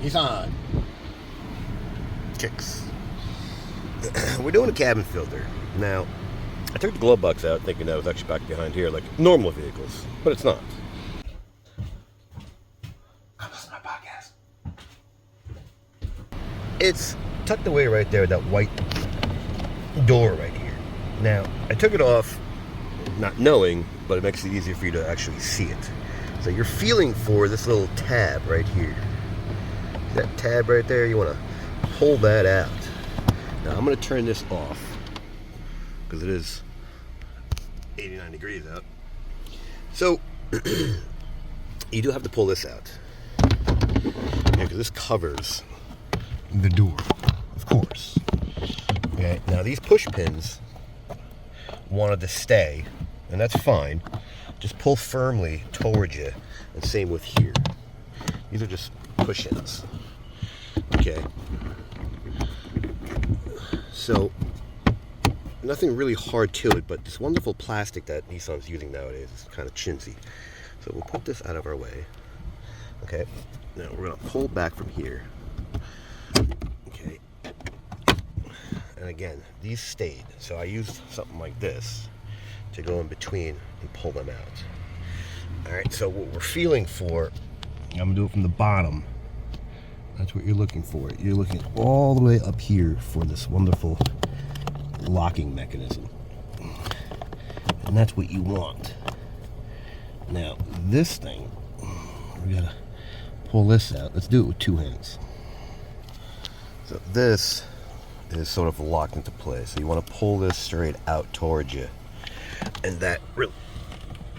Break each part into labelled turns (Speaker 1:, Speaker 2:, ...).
Speaker 1: Nissan Kicks. We're doing a cabin filter. Now, I took the glove box out thinking that was actually back behind here like normal vehicles, but it's not. Come listen to my podcast. It's tucked away right there, that white door right here. Now, I took it off not knowing, but it makes it easier for you to actually see it. So you're feeling for this little tab right here. That tab right there, you want to pull that out. Now I'm going to turn this off because it is 89 degrees out. So you do have to pull this out, because this covers the door, of course. Okay. Now these push pins wanted to stay, and that's fine. Just pull firmly towards you, and same with here. These are just push-ins. Okay. So nothing really hard to it, but this wonderful plastic that Nissan's using nowadays is kind of chintzy. So we'll put this out of our way. Okay. Now we're gonna pull back from here. Okay. And again, these stayed. So I used something like this to go in between and pull them out. Alright, so what we're feeling for, I'm gonna do it from the bottom. That's what you're looking for. You're looking all the way up here for this wonderful locking mechanism. And that's what you want. Now, this thing, we gotta pull this out. Let's do it with two hands. So this is sort of locked into place. So you want to pull this straight out towards you. And that really,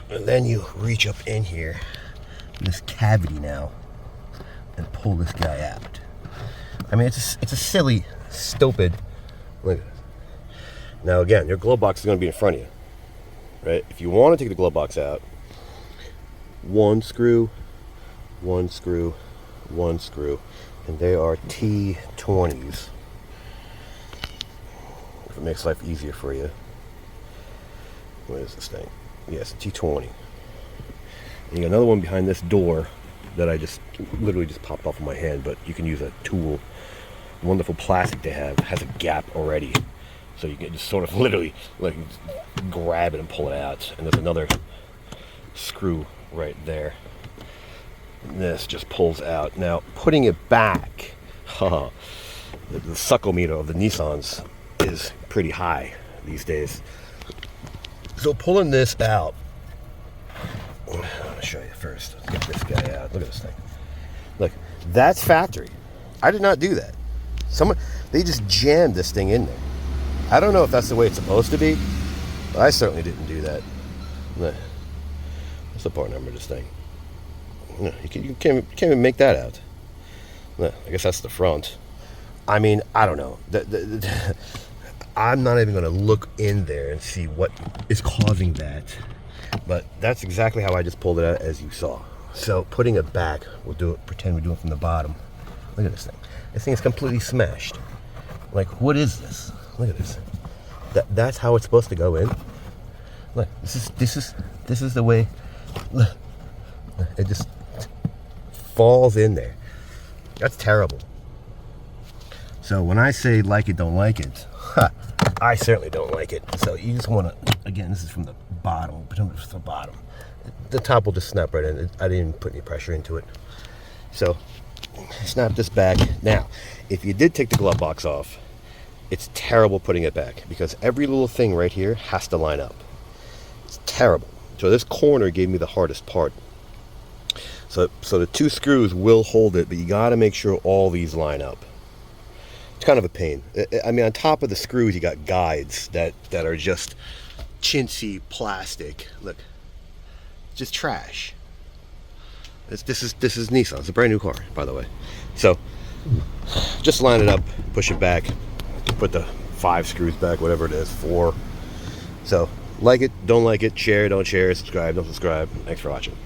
Speaker 1: and then you reach up in here, this cavity now, and pull this guy out. I mean, it's a silly, stupid. Look at this. Now again, your glove box is going to be in front of you, right? If you want to take the glove box out, one screw, one screw, one screw, and they are T20s. If it makes life easier for you. What is this thing? Yes, T20. And you got another one behind this door that I just literally just popped off of my hand, but you can use a tool. Wonderful plastic they have has a gap already, so you can just sort of literally like grab it and pull it out. And there's another screw right there. And this just pulls out. Now putting it back, the suckle meter of the Nissans is pretty high these days. So pulling this out, I'm gonna show you first. Let's get this guy out. Look at this thing. Look, that's factory. I did not do that. They just jammed this thing in there. I don't know if that's the way it's supposed to be, but I certainly didn't do that. Look, what's the part number of this thing? No, you can't even make that out. Look, I guess that's the front. I mean, I don't know. I'm not even going to look in there and see what is causing that. But that's exactly how I just pulled it out, as you saw. So putting it back, we'll do it, pretend we're doing it from the bottom. Look at this thing. This thing is completely smashed. Like, what is this? Look at this. That's how it's supposed to go in. Look, this is the way. Look, it just falls in there. That's terrible. So when I say like it, don't like it, I certainly don't like it. So you just want to, again, this is from the bottom. Pretend it's the bottom. The top will just snap right in. I didn't put any pressure into it. So snap this back. Now, if you did take the glove box off, it's terrible putting it back because every little thing right here has to line up. It's terrible. So this corner gave me the hardest part. So the two screws will hold it, but you got to make sure all these line up. It's kind of a pain. I mean, on top of the screws, you got guides that are just chintzy plastic. Look, just trash. This is Nissan. It's a brand new car, by the way. So just line it up, push it back, put the 5 screws back, whatever it is, 4. So like it, don't like it, share, don't share, subscribe, don't subscribe. Thanks for watching.